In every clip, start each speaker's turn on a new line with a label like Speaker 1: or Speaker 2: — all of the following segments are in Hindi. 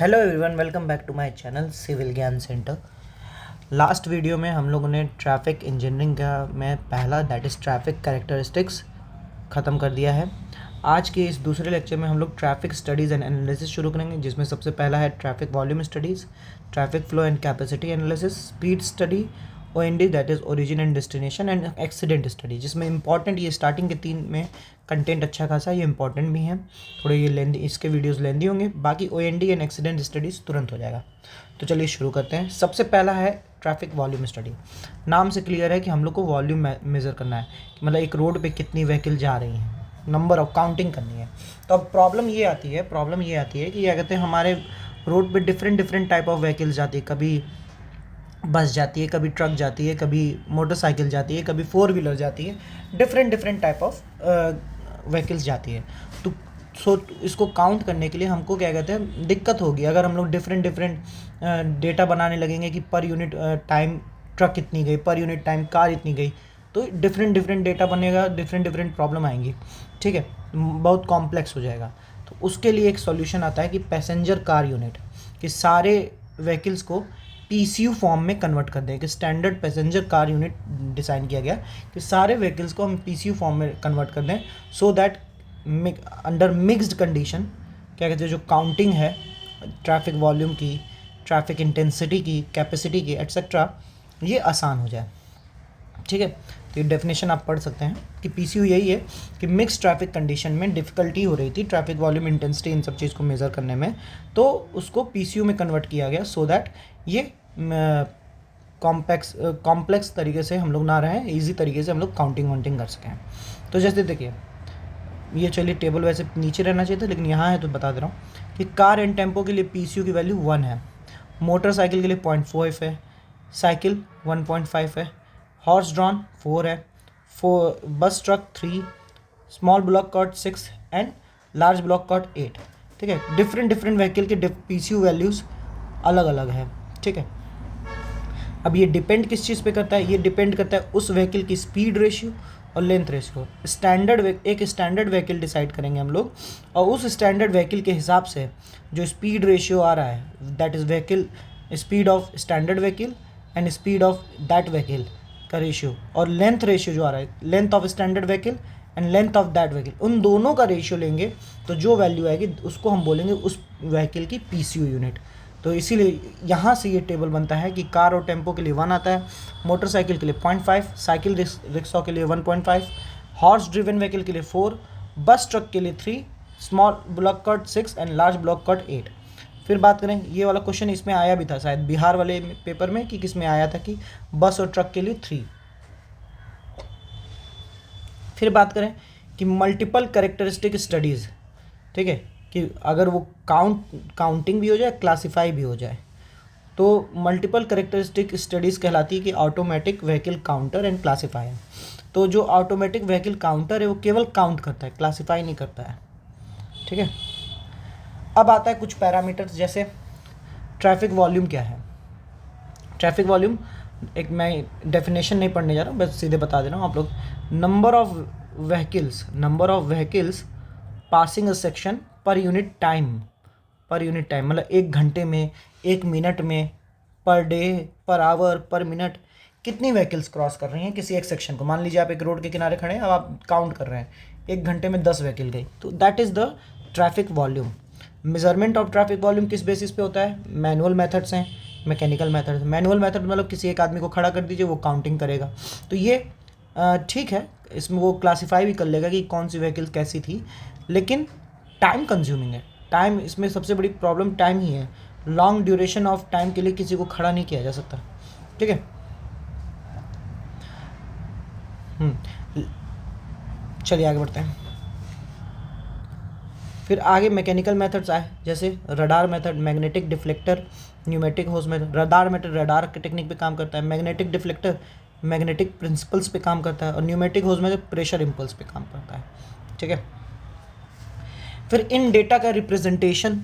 Speaker 1: Hello everyone, welcome back to my channel civil Gyan center. Last video में हम लोगों ने ट्रैफिक इंजीनियरिंग का में पहला दैट इज़ ट्रैफिक कैरेक्टरिस्टिक्स ख़त्म कर दिया है। आज के इस दूसरे लेक्चर में हम लोग ट्रैफिक स्टडीज़ एंड एनालिसिस शुरू करेंगे, जिसमें सबसे पहला है traffic volume studies, traffic flow and capacity analysis, speed study, OND that is origin and destination, and accident study. जिसमें इंपॉर्टेंट ये स्टार्टिंग के 3 में कंटेंट अच्छा खासा, ये इंपॉर्टेंट भी हैं, थोड़े ये लेंदी, इसके वीडियोस लेंदी होंगे। बाकी OND एंड एक्सीडेंट स्टडीज़ तुरंत हो जाएगा। तो चलिए शुरू करते हैं। सबसे पहला है ट्रैफिक वॉल्यूम स्टडी। नाम से क्लियर है कि हम लोग को वॉल्यूम मेज़र करना है, कि मतलब एक रोड पे कितनी व्हीकल जा रही हैं, नंबर ऑफ काउंटिंग करनी है। तो अब प्रॉब्लम ये आती है कि क्या कहते हैं, हमारे रोड पे डिफरेंट टाइप ऑफ व्हीकल्स जाती है। कभी बस जाती है, कभी ट्रक जाती है, कभी मोटरसाइकिल जाती है, कभी 4 व्हीलर जाती है, डिफरेंट टाइप ऑफ व्हीकल्स जाती है। तो इसको काउंट करने के लिए हमको क्या कहते हैं, दिक्कत होगी अगर हम लोग डिफरेंट डेटा बनाने लगेंगे कि पर यूनिट टाइम ट्रक इतनी गई, पर यूनिट टाइम कार इतनी गई। तो डिफरेंट डेटा बनेगा, डिफरेंट प्रॉब्लम आएंगी, ठीक है, बहुत कॉम्प्लेक्स हो जाएगा। तो उसके लिए एक सॉल्यूशन आता है कि पैसेंजर कार यूनिट, कि सारे व्हीकल्स को PCU फॉर्म में कन्वर्ट कर दें। कि standard passenger car unit design किया गया कि सारे व्हीकल्स को हम PCU फॉर्म में कन्वर्ट कर दें, so that under mixed condition क्या कहते हैं, जो काउंटिंग है ट्रैफिक वॉल्यूम की, ट्रैफिक इंटेंसिटी की, कैपेसिटी की, एट्सेट्रा, ये आसान हो जाए, ठीक है। तो ये डेफिनेशन आप पढ़ सकते हैं कि PCU यही है कि मिक्स ट्रैफिक कंडीशन में डिफ़िकल्टी हो रही थी ट्रैफिक वॉल्यूम, इंटेंसिटी, इन सब चीज़ को मेज़र करने में, तो उसको PCU में कन्वर्ट किया गया, सो दैट ये कॉम्प्लेक्स तरीके से हम लोग ना रहें, इजी तरीके से हम लोग काउंटिंग कर सकें। तो जैसे देखिए, ये चलिए टेबल वैसे नीचे रहना चाहिए था, लेकिन यहाँ है तो बता दे रहा हूँ कि कार एंड टेम्पो के लिए PCU की वैल्यू 1 है, मोटरसाइकिल के लिए 0.4 है, साइकिल 1.5 है, हॉर्स ड्रॉन 4 है, bus truck 3, small block cart 6 and large block cart 8, ठीक है। डिफरेंट व्हीकल के PCU वैल्यूज़ अलग अलग है, ठीक है। अब ये डिपेंड किस चीज़ पे करता है, ये डिपेंड करता है उस व्हीकल की स्पीड रेशियो और लेंथ रेशियो। एक स्टैंडर्ड व्हीकल डिसाइड करेंगे हम लोग, और उस स्टैंडर्ड व्हीकल के हिसाब से जो स्पीड रेशियो आ रहा है, that is vehicle speed of standard vehicle and speed of that vehicle का रेशियो, और लेंथ रेशियो जो आ रहा है, length of standard vehicle and length of that vehicle, उन दोनों का रेशियो लेंगे तो जो वैल्यू आएगी उसको हम बोलेंगे उस व्हीकल की PCU यूनिट। तो इसीलिए यहाँ से ये टेबल बनता है कि कार और टेम्पो के लिए 1 आता है, मोटरसाइकिल के लिए 0.5, साइकिल रिक्शा के लिए 1.5, हॉर्स ड्रिवन व्हीकल के लिए 4, बस ट्रक के लिए 3, small block cart 6 and large block cart 8। फिर बात करें, ये वाला क्वेश्चन इसमें आया भी था शायद बिहार वाले पेपर में, कि किस में आया था कि बस और ट्रक के लिए 3। फिर बात करें कि मल्टीपल कैरेक्टरिस्टिक स्टडीज़, ठीक है, कि अगर वो काउंटिंग भी हो जाए, क्लासीफाई भी हो जाए, तो मल्टीपल कैरेक्टरिस्टिक स्टडीज़ कहलाती है कि automatic vehicle counter and classifier. तो जो ऑटोमेटिक व्हीकल काउंटर है वो केवल काउंट करता है, क्लासीफाई नहीं करता है, ठीक है। अब आता है कुछ पैरामीटर्स, जैसे ट्रैफिक वॉल्यूम क्या है। ट्रैफिक वॉल्यूम, एक मैं डेफिनेशन नहीं पढ़ने जा रहा हूँ, बस सीधे बता दे रहा हूँ आप लोग। Number of vehicles passing a section per unit time, मतलब 1 घंटे में, 1 मिनट में, पर डे, पर आवर, पर मिनट, कितनी व्हीकल्स क्रॉस कर रही हैं किसी एक सेक्शन को। मान लीजिए आप एक रोड के किनारे खड़े हैं, अब आप काउंट कर रहे हैं, 1 घंटे में 10 व्हीकल गई, तो that is the traffic volume. Measurement of traffic volume किस बेसिस पे होता है, मैनुअल मेथड्स हैं, मैकेनिकल मेथड। मैनुअल मेथड मतलब किसी एक आदमी को खड़ा कर दीजिए, वो काउंटिंग करेगा, तो ये ठीक है, इसमें वो क्लासीफाई भी कर लेगा कि कौन सी व्हीकल कैसी थी, लेकिन टाइम कंज्यूमिंग है। टाइम, इसमें सबसे बड़ी प्रॉब्लम टाइम ही है। लॉन्ग ड्यूरेशन ऑफ टाइम के लिए किसी को खड़ा नहीं किया जा सकता, ठीक है। चलिए आगे बढ़ते हैं। फिर आगे मैकेनिकल मेथड्स आए, जैसे radar method, magnetic deflector, pneumatic hose method. Radar method radar के टेक्निक पे काम करता है, मैग्नेटिक डिफ्लेक्टर मैग्नेटिक प्रिंसिपल्स पे काम करता है, और pneumatic hose method pressure impulse पे काम करता है, ठीक है। फिर इन डेटा का रिप्रेजेंटेशन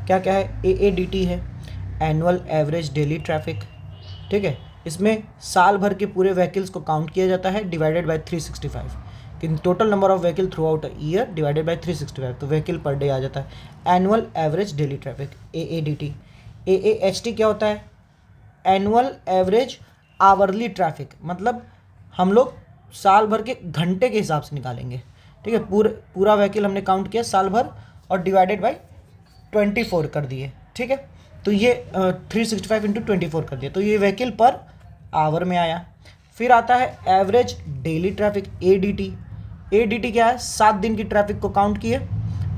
Speaker 1: क्या क्या है, AADT है, एनुअल एवरेज डेली ट्रैफिक, ठीक है। इसमें साल भर के पूरे व्हीकल्स को काउंट किया जाता है, डिवाइडेड बाय 365, कि total number of vehicle through out year divided bye 365, तो व्हीकल पर डे आ जाता है। Annual average daily traffic AADT। AAHT क्या होता है? एनुअल एवरेज आवरली ट्रैफिक, मतलब हम लोग साल भर के घंटे के हिसाब से निकालेंगे, ठीक है। पूरा व्हीकल हमने काउंट किया साल भर और डिवाइडेड बाय 24 कर दिए, ठीक है। तो ये 365 इंटू 24 कर दिया, तो ये व्हीकल पर आवर में आया। फिर आता है average daily traffic ADT। ADT क्या है? 7 दिन की ट्रैफिक को काउंट किए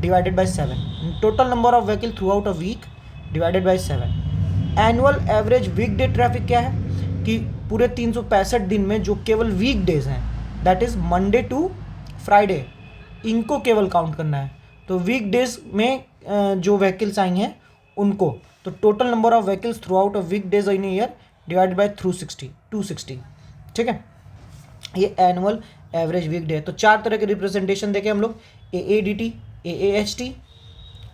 Speaker 1: divided by 7, total number of vehicle throughout a week divided by 7। Annual average week day traffic क्या है? कि पूरे 365 दिन में जो केवल वीक डेज हैं, that is Monday to Friday, इनको केवल काउंट करना है। तो वीक डेज में जो व्हीकल्स आई हैं उनको, तो total number of vehicles throughout a week days in year divided by 260, ठीक है। ये एनुअल एवरेज वीक डे। तो 4 तरह के रिप्रेजेंटेशन देखे हम लोग, AADT, AAHT,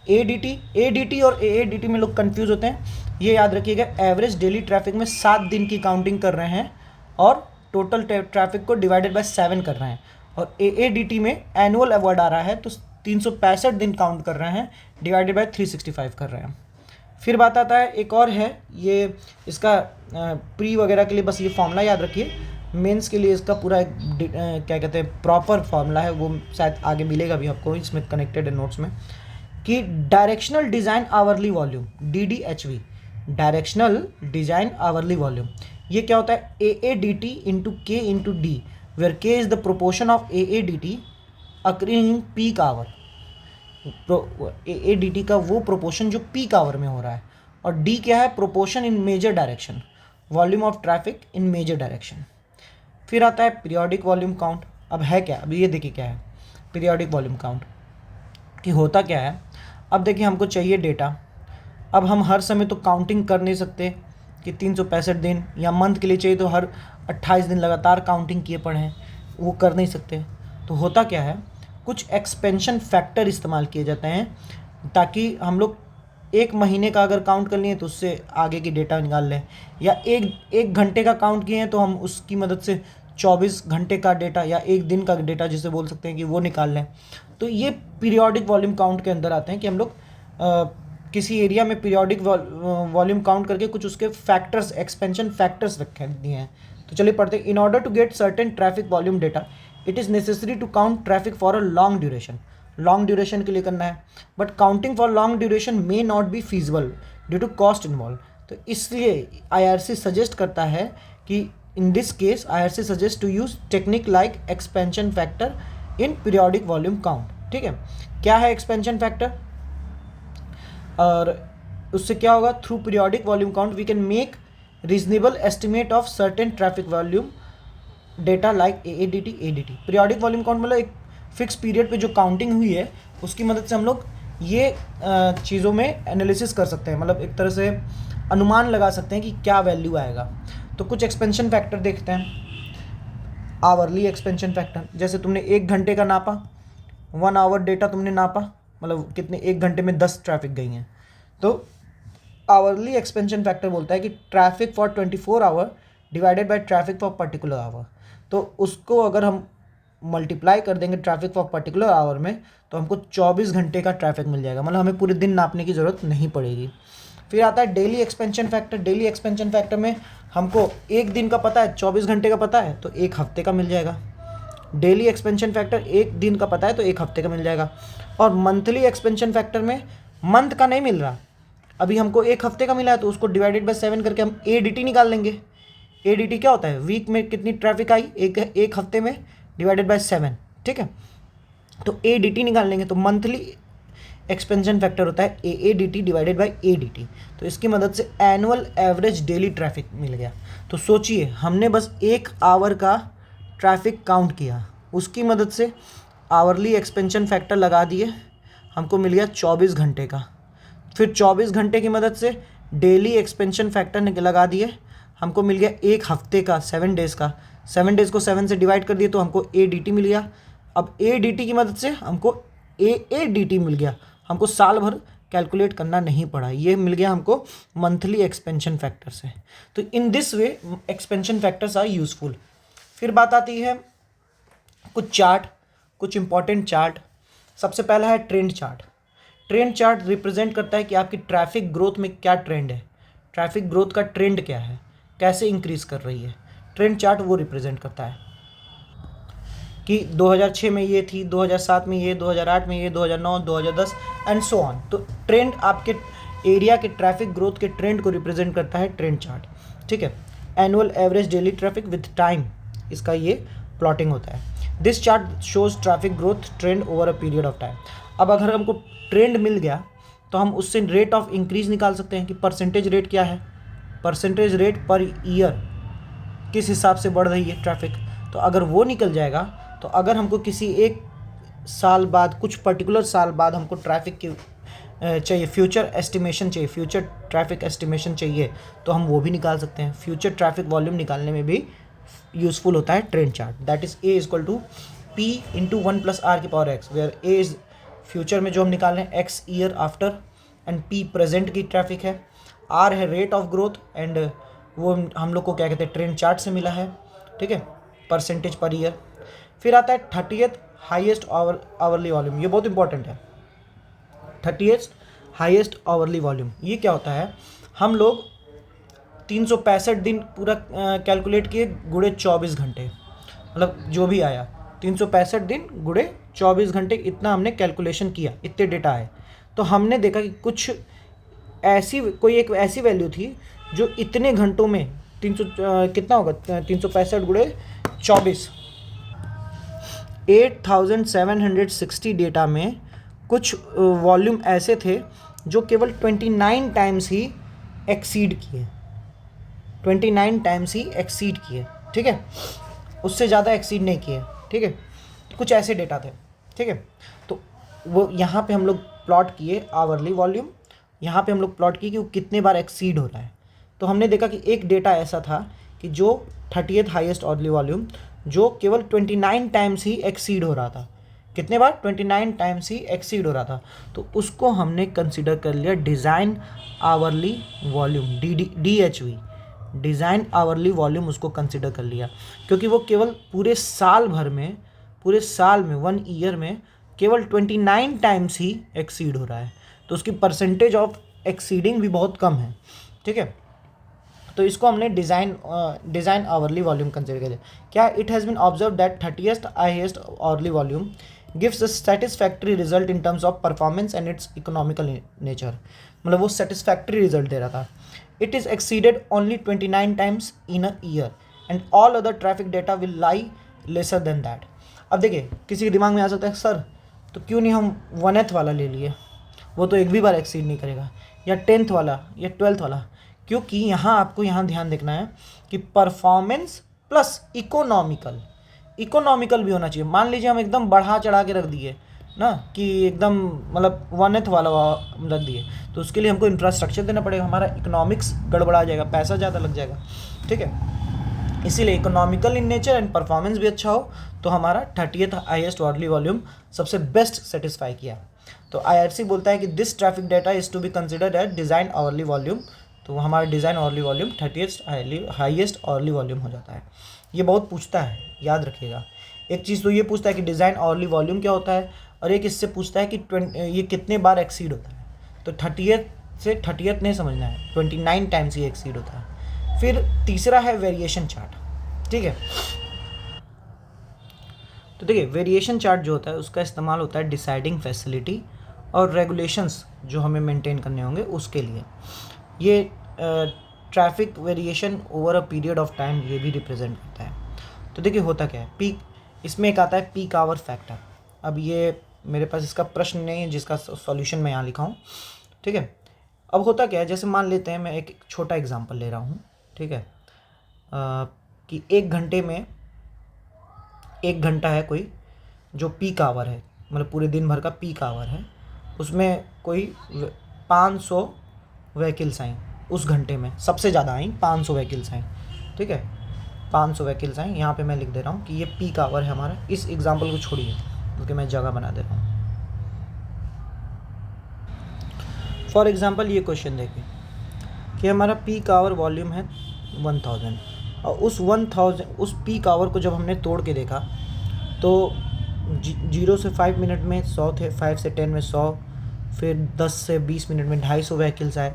Speaker 1: ADT और AADT में लोग कंफ्यूज होते हैं। ये याद रखिएगा, एवरेज डेली ट्रैफिक में 7 दिन की काउंटिंग कर रहे हैं और टोटल ट्रैफिक को डिवाइडेड बाय 7 कर रहे हैं, और AADT में एनुअल वर्ड आ रहा है तो 365 दिन काउंट कर रहे हैं डिवाइडेड बाय 365 कर रहे हैं। फिर बात आता है एक और है, ये इसका प्री वगैरह के लिए बस ये फॉर्मूला याद रखिए, मेंस के लिए इसका पूरा क्या कहते हैं प्रॉपर फॉर्मूला है, वो शायद आगे मिलेगा भी आपको, इसमें कनेक्टेड है नोट्स में, कि directional design hourly volume DDHV, directional design hourly volume, ये क्या होता है? AADT into K into D, where K is the proportion of AADT occurring in peak hour. AADT का वो प्रोपोर्शन जो पीक आवर में हो रहा है, और D क्या है? Proportion in major direction, volume of traffic in major direction. फिर आता है पीरियोडिक वॉल्यूम काउंट। अब है क्या? अब ये देखिए क्या है पीरियोडिक वॉल्यूम काउंट, कि होता क्या है। अब देखिए हमको चाहिए डेटा, अब हम हर समय तो काउंटिंग कर नहीं सकते कि 365 दिन या मंथ के लिए चाहिए तो हर 28 दिन लगातार काउंटिंग किए पड़े, वो कर नहीं सकते। तो होता क्या है, कुछ एक्सपेंशन फैक्टर इस्तेमाल किए जाते हैं, ताकि हम लोग एक महीने का अगर काउंट कर लिए तो उससे आगे की डेटा निकाल लें, या एक घंटे का काउंट किए हैं तो हम उसकी मदद से 24 घंटे का डेटा या एक दिन का डेटा जिसे बोल सकते हैं कि वो निकाल लें। तो ये पीरियोडिक वॉल्यूम काउंट के अंदर आते हैं कि हम लोग किसी एरिया में पीरियोडिक वॉल्यूम काउंट करके कुछ उसके फैक्टर्स, एक्सपेंशन फैक्टर्स रखे दिए हैं। तो चलिए पढ़ते हैं। In order to get certain traffic volume data it is necessary to count traffic for a long duration, long duration के लिए करना है, but counting for long duration may not be feasible due to cost involve. तो इसलिए IRC सजेस्ट करता है कि in this case IRC suggest to use technique like expansion factor in periodic volume count, ठीक है। क्या है एक्सपेंशन फैक्टर, और उससे क्या होगा? Through periodic volume count we can make reasonable estimate of certain traffic volume data like AADT। Periodic volume count मतलब एक फिक्स पीरियड पे जो काउंटिंग हुई है उसकी मदद से हम लोग ये चीज़ों में एनालिसिस कर सकते हैं, मतलब एक तरह से अनुमान लगा सकते हैं कि क्या वैल्यू आएगा। तो कुछ एक्सपेंशन फैक्टर देखते हैं। आवरली एक्सपेंशन फैक्टर, जैसे तुमने 1 घंटे का नापा, 1 आवर डेटा तुमने नापा, मतलब कितने 1 घंटे में 10 ट्रैफिक गई हैं, तो आवरली एक्सपेंशन फैक्टर बोलता है कि traffic for 24 hour divided by traffic for particular hour. तो उसको अगर हम मल्टीप्लाई कर देंगे ट्रैफिक फॉर पर्टिकुलर आवर में, तो हमको 24 घंटे का ट्रैफिक मिल जाएगा, मतलब हमें पूरे दिन नापने की ज़रूरत नहीं पड़ेगी। फिर आता है daily expansion factor. Daily expansion factor में हमको एक दिन का पता है, 24 घंटे का पता है, तो 1 हफ्ते का मिल जाएगा। डेली एक्सपेंशन फैक्टर 1 दिन का पता है तो 1 हफ्ते का मिल जाएगा। और मंथली एक्सपेंशन फैक्टर में मंथ का नहीं मिल रहा, अभी हमको 1 हफ्ते का मिला है, तो उसको डिवाइडेड बाय 7 करके हम ADT निकाल लेंगे। ADT क्या होता है? वीक में कितनी ट्रैफिक आई एक हफ्ते में डिवाइडेड बाय 7, ठीक है। तो ADT निकाल लेंगे, तो मंथली एक्सपेंशन फैक्टर होता है AADT डिवाइडेड बाय ADT। तो इसकी मदद से एनुअल एवरेज डेली ट्रैफिक मिल गया। तो सोचिए, हमने बस 1 आवर का ट्रैफिक काउंट किया, उसकी मदद से आवरली एक्सपेंशन फैक्टर लगा दिए, हमको मिल गया 24 घंटे का। फिर 24 घंटे की मदद से डेली एक्सपेंशन फैक्टर लगा दिए, हमको मिल गया 1 हफ्ते का, 7 डेज़ का। 7 डेज़ को 7 से डिवाइड कर दिए तो हमको ADT मिल गया। अब ADT की मदद से हमको AADT मिल गया, हमको साल भर कैलकुलेट करना नहीं पड़ा, ये मिल गया हमको मंथली एक्सपेंशन फैक्टर से। तो in this way expansion factors are useful. फिर बात आती है कुछ चार्ट। कुछ इंपॉर्टेंट चार्ट। सबसे पहला है trend chart. Trend chart represent करता है कि आपकी ट्रैफिक ग्रोथ में क्या ट्रेंड है, ट्रैफिक ग्रोथ का ट्रेंड क्या है, कैसे इंक्रीज कर रही है। ट्रेंड चार्ट वो रिप्रेजेंट करता है कि 2006 में ये थी, 2007 में ये, 2008 में ये, 2009, 2010 एंड सो ऑन। तो ट्रेंड आपके एरिया के ट्रैफिक ग्रोथ के ट्रेंड को रिप्रेजेंट करता है ट्रेंड चार्ट, ठीक है। Annual average daily traffic with time, इसका ये प्लॉटिंग होता है। This chart shows traffic growth trend over a period of time. अब अगर हमको ट्रेंड मिल गया तो हम उससे रेट ऑफ इंक्रीज निकाल सकते हैं कि परसेंटेज रेट क्या है, परसेंटेज रेट पर ईयर किस हिसाब से बढ़ रही है ट्रैफिक। तो अगर वो निकल जाएगा तो अगर हमको किसी एक साल बाद, कुछ पर्टिकुलर साल बाद हमको ट्रैफिक की चाहिए, फ्यूचर एस्टिमेशन चाहिए, फ्यूचर ट्रैफिक एस्टिमेशन चाहिए, तो हम वो भी निकाल सकते हैं। फ्यूचर ट्रैफिक वॉल्यूम निकालने में भी यूजफुल होता है trend chart. That is A equal to P into 1+r⁴x, where A is future में जो हम निकाल रहे हैं, x year after, and P present की ट्रैफिक है, आर है रेट ऑफ ग्रोथ, एंड वो हम लोग को क्या कहते हैं, ट्रेंड चार्ट से मिला है, ठीक है, परसेंटेज पर ईयर। फिर आता है 30th हाईएस्ट आवरली वॉल्यूम। ये बहुत इंपॉर्टेंट है, 30th हाईएस्ट आवरली वॉल्यूम। ये क्या होता है, हम लोग 365 दिन पूरा कैलकुलेट किए गुणे 24 घंटे, मतलब जो भी आया 365 दिन गुणे 24 घंटे, इतना हमने कैलकुलेशन किया, इतने डेटा आए। तो हमने देखा कि कुछ ऐसी, कोई एक ऐसी वैल्यू थी जो इतने घंटों में 300 कितना होगा, 365 गुणे 24, 8760 डेटा में कुछ वॉल्यूम ऐसे थे जो केवल 29 टाइम्स ही एक्सीड किए, 29 टाइम्स ही एक्सीड किए, ठीक है, उससे ज़्यादा एक्सीड नहीं किए, ठीक है। तो कुछ ऐसे डेटा थे, ठीक है। तो वो यहाँ पे हम लोग प्लॉट किए आवरली वॉल्यूम, यहाँ पे हम लोग प्लॉट किए कि वो कितने बार एक्सीड हो रहा है। तो हमने देखा कि एक डेटा ऐसा था कि जो 30th हाईएस्ट आवरली वॉल्यूम जो केवल 29 टाइम्स ही एक्सीड हो रहा था। कितने बार, 29 टाइम्स ही एक्सीड हो रहा था। तो उसको हमने कंसिडर कर लिया design hourly volume, DHV, design hourly volume उसको कंसिडर कर लिया, क्योंकि वो केवल पूरे साल भर में, पूरे साल में 1 ईयर में केवल 29 टाइम्स ही एक्सीड हो रहा है। तो उसकी परसेंटेज ऑफ एक्सीडिंग भी बहुत कम है, ठीक है। तो इसको हमने डिज़ाइन आवरली वॉल्यूम कंसिडर कर लिया। क्या, it has been observe that 30th highest hourly volume gives a satisfactory result in terms of performance and its economical nature, मतलब वो सेटिस्फैक्ट्री रिजल्ट दे रहा था। It is exceeded only 29 times in a year and all other traffic data will lie lesser than that. अब देखिए, किसी के दिमाग में आ सकता है, सर तो क्यों नहीं हम 1th वाला ले लिए, वो तो एक भी बार एक्सीड नहीं करेगा, या 10th वाला या 12th वाला। क्योंकि यहाँ आपको यहाँ ध्यान देखना है कि परफॉर्मेंस प्लस इकोनॉमिकल भी होना चाहिए। मान लीजिए हम एकदम बढ़ा चढ़ा के रख दिए ना, कि एकदम मतलब 1th वाला रख दिए, तो उसके लिए हमको इंफ्रास्ट्रक्चर देना पड़ेगा, हमारा इकोनॉमिक्स गड़बड़ा जाएगा, पैसा ज़्यादा लग जाएगा, ठीक है। इसीलिए economical in nature and performance भी अच्छा हो, तो हमारा 30th हाईएस्ट आवरली वॉल्यूम सबसे बेस्ट सेटिस्फाई किया। तो IRC बोलता है कि this traffic data is to be considered as design hourly volume. तो हमारा design hourly volume 30th highest hourly volume हो जाता है। ये बहुत पूछता है, याद रखिएगा। एक चीज़ तो ये पूछता है कि डिज़ाइन आवरली वॉल्यूम क्या होता है, और एक इससे पूछता है कि ये कितने बार एक्सीड होता है। तो 30th से 30th नहीं समझना है, 29 टाइम्स ही एक्सीड होता है। फिर तीसरा है वेरिएशन चार्ट, ठीक है। तो देखिए, वेरिएशन चार्ट जो होता है उसका इस्तेमाल होता है डिसाइडिंग फैसिलिटी और रेगुलेशंस जो हमें मेंटेन करने होंगे उसके लिए। ये traffic variation over a period of time ये भी रिप्रेजेंट करता है। तो देखिए होता क्या है, पीक, इसमें एक आता है पीक आवर फैक्टर। अब ये मेरे पास इसका प्रश्न नहीं है जिसका सॉल्यूशन मैं यहाँ लिखा हूँ, ठीक है। अब होता क्या है, जैसे मान लेते हैं, मैं एक छोटा एग्जांपल ले रहा हूँ, ठीक है, कि 1 घंटे में 1 घंटा है कोई जो पीक आवर है, मतलब पूरे दिन भर का पीक आवर है, उसमें कोई 500 व्हीकल्स आई उस घंटे में, सबसे ज़्यादा आई 500 व्हीकल्स आई, ठीक है, 500 व्हीकल्स आई। यहाँ पे मैं लिख दे रहा हूँ कि ये पीक आवर है हमारा। इस एग्जांपल को छोड़िए क्योंकि मैं जगह बना दे रहा हूँ। फॉर एग्जांपल ये क्वेश्चन देखिए कि हमारा पीक आवर वॉल्यूम है 1000, और उस 1000 उस पीक आवर को जब हमने तोड़ के देखा तो 0 से 5 मिनट में 100 थे, 5 से 10 में 100, फिर 10 से 20 मिनट में 250 व्हीकल्स आए।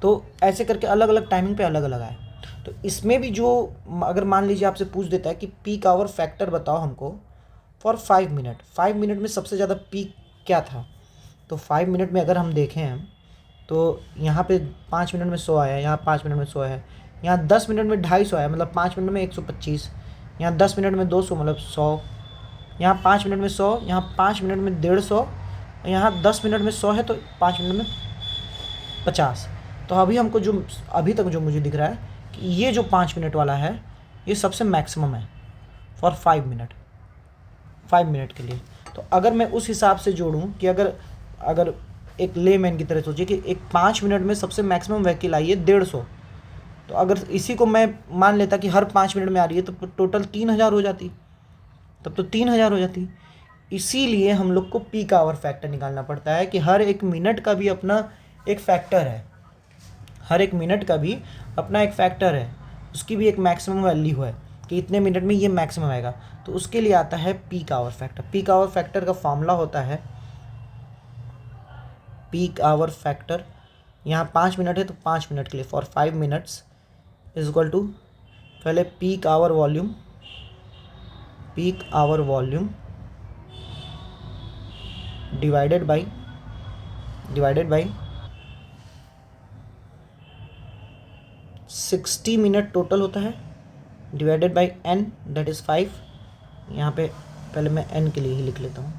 Speaker 1: तो ऐसे करके अलग अलग टाइमिंग पे अलग अलग आए। तो इसमें भी जो अगर मान लीजिए आपसे पूछ देता है कि पीक आवर फैक्टर बताओ हमको फॉर 5 मिनट, 5 मिनट में सबसे ज़्यादा पीक क्या था, तो 5 मिनट में अगर हम देखें तो यहाँ पे 5 मिनट में 100 आया, यहाँ 5 मिनट में 100 है, यहाँ 10 मिनट में 250 आया, मतलब 5 मिनट में 125, यहाँ 10 मिनट में 200 मतलब 100, यहाँ 5 मिनट में 100, यहाँ 5 मिनट में 150, यहाँ 10 मिनट में 100 है तो 5 मिनट में 50। तो अभी हमको जो अभी तक जो मुझे दिख रहा है कि ये जो 5 मिनट वाला है ये सबसे मैक्सिमम है फॉर 5 मिनट के लिए। तो अगर मैं उस हिसाब से जोड़ूं कि अगर एक लेमैन की तरह सोचिए कि एक 5 मिनट में सबसे मैक्सिमम व्हीकल आई है 150, तो अगर इसी को मैं मान लेता कि हर 5 मिनट में आ रही है तो टोटल 3000 हो जाती, तब तो 3000 हो जाती। इसीलिए हम लोग को पीक आवर फैक्टर निकालना पड़ता है कि हर एक मिनट का भी अपना एक फैक्टर है, हर एक मिनट का भी अपना एक फैक्टर है, उसकी भी एक मैक्सिमम वैल्यू है कि इतने मिनट में ये मैक्सिमम आएगा। तो उसके लिए आता है peak hour factor. Peak hour factor का फॉर्मूला होता है पीक आवर फैक्टर, यहाँ 5 मिनट है तो 5 मिनट के लिए for 5 minutes is equal to पहले peak hour volume divided by 60 minute total होता है, divided by n that is 5। यहाँ पे पहले मैं n के लिए ही लिख लेता हूँ,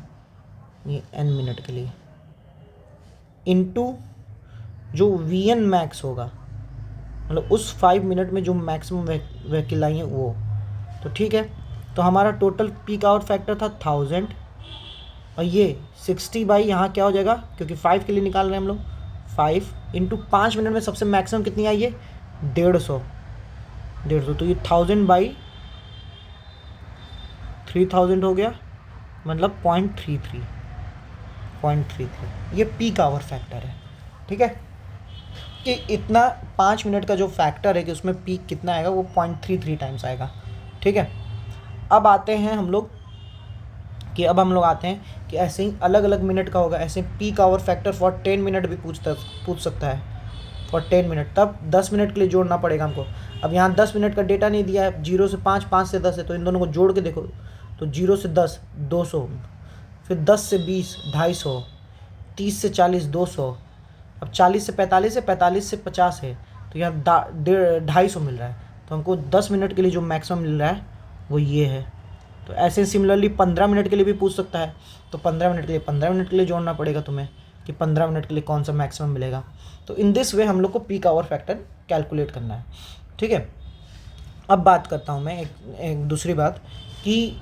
Speaker 1: ये n मिनट के लिए, इनटू जो VN मैक्स होगा, मतलब उस 5 मिनट में जो मैक्सिमम व्हीकल आई हैं वो। तो ठीक है, तो हमारा टोटल पीक आवर फैक्टर था 1000, और ये 60 बाई यहाँ क्या हो जाएगा, क्योंकि 5 के लिए निकाल रहे हैं हम लोग, 5 इंटू 5 मिनट में सबसे मैक्सिमम कितनी आई है 150, तो ये 1000 बाई 3000 हो गया, मतलब 0.33, ये पीक आवर फैक्टर है। ठीक है, कि इतना 5 मिनट का जो फैक्टर है कि उसमें पीक कितना आएगा वो 0.33 टाइम्स आएगा। ठीक है, अब आते हैं हम लोग कि ऐसे ही अलग अलग मिनट का होगा, ऐसे peak hour factor for 10 minute भी पूछ सकता है फॉर 10 मिनट, तब 10 मिनट के लिए जोड़ना पड़ेगा हमको। अब यहाँ 10 मिनट का डेटा नहीं दिया है, 0 से 5, 5 से 10 है, तो इन दोनों को जोड़ के देखो तो 0 से 10 200, फिर 10 से 20 250, 30 से 40 200, अब 40 से 45 है, 45 से 50 है, तो यहाँ 250 मिल रहा है। तो हमको 10 मिनट के लिए जो मैक्सिमम मिल रहा है वो ये है। तो ऐसे सिमिलरली 15 मिनट के लिए भी पूछ सकता है, तो 15 मिनट के लिए जोड़ना पड़ेगा तुम्हें कि 15 मिनट के लिए कौन सा मैक्सिमम मिलेगा। तो इन दिस वे हम लोग को पीक आवर फैक्टर कैलकुलेट करना है। ठीक है, अब बात करता हूँ मैं एक दूसरी बात कि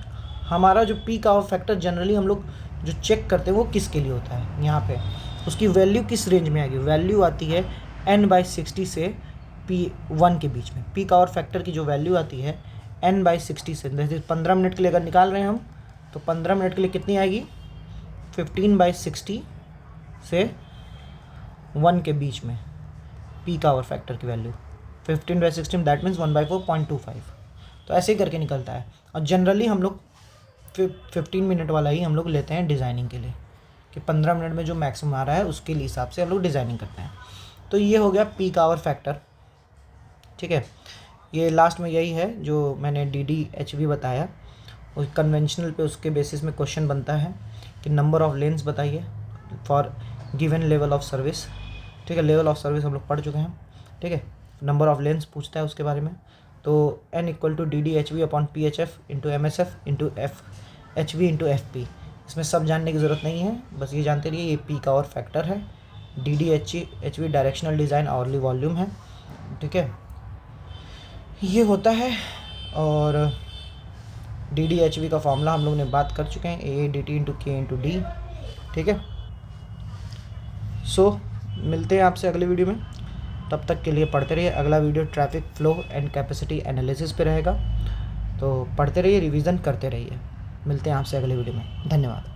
Speaker 1: हमारा जो पीक आवर फैक्टर जनरली हम लोग जो चेक करते हैं वो किसके लिए होता है, यहाँ पे उसकी वैल्यू किस रेंज में आएगी। वैल्यू आती है n/60 से P1 के बीच में। पीक आवर फैक्टर की जो वैल्यू आती है n/60 से, जैसे 15 मिनट के लिए अगर निकाल रहे हैं हम, तो 15 मिनट के लिए कितनी आएगी 15/60 से 1 के बीच में पीक आवर फैक्टर की वैल्यू 15/60 दैट मीन्स 1/4 0.25। तो ऐसे ही करके निकलता है, और जनरली हम लोग 15 मिनट वाला ही हम लोग लेते हैं डिज़ाइनिंग के लिए कि 15 मिनट में जो मैक्सिमम आ रहा है उसके हिसाब से हम लोग डिज़ाइनिंग करते हैं। तो ये हो गया पीक आवर फैक्टर। ठीक है, ये लास्ट में यही है जो मैंने DDHV बताया, उस कन्वेंशनल पे उसके बेसिस में क्वेश्चन बनता है कि नंबर ऑफ़ लेन्स बताइए for given level of service. ठीक है, लेवल ऑफ सर्विस हम लोग पढ़ चुके हैं। ठीक है, नंबर ऑफ़ लेन्स पूछता है उसके बारे में, तो n = DDHV/PHF × MSF × HV × FP। इसमें सब जानने की ज़रूरत नहीं है, बस ये जानते रहिए ये पीक आवर फैक्टर है। DDHV directional design hourly volume है। ठीक है, ये होता है, और DDHV का फॉर्मूला हम लोग ने बात कर चुके हैं, AADT × K × D। ठीक है, मिलते हैं आपसे अगले वीडियो में, तब तक के लिए पढ़ते रहिए। अगला video traffic flow and capacity analysis पे रहेगा, तो पढ़ते रहिए, रिवीजन करते रहिए। मिलते हैं आपसे अगले वीडियो में, धन्यवाद।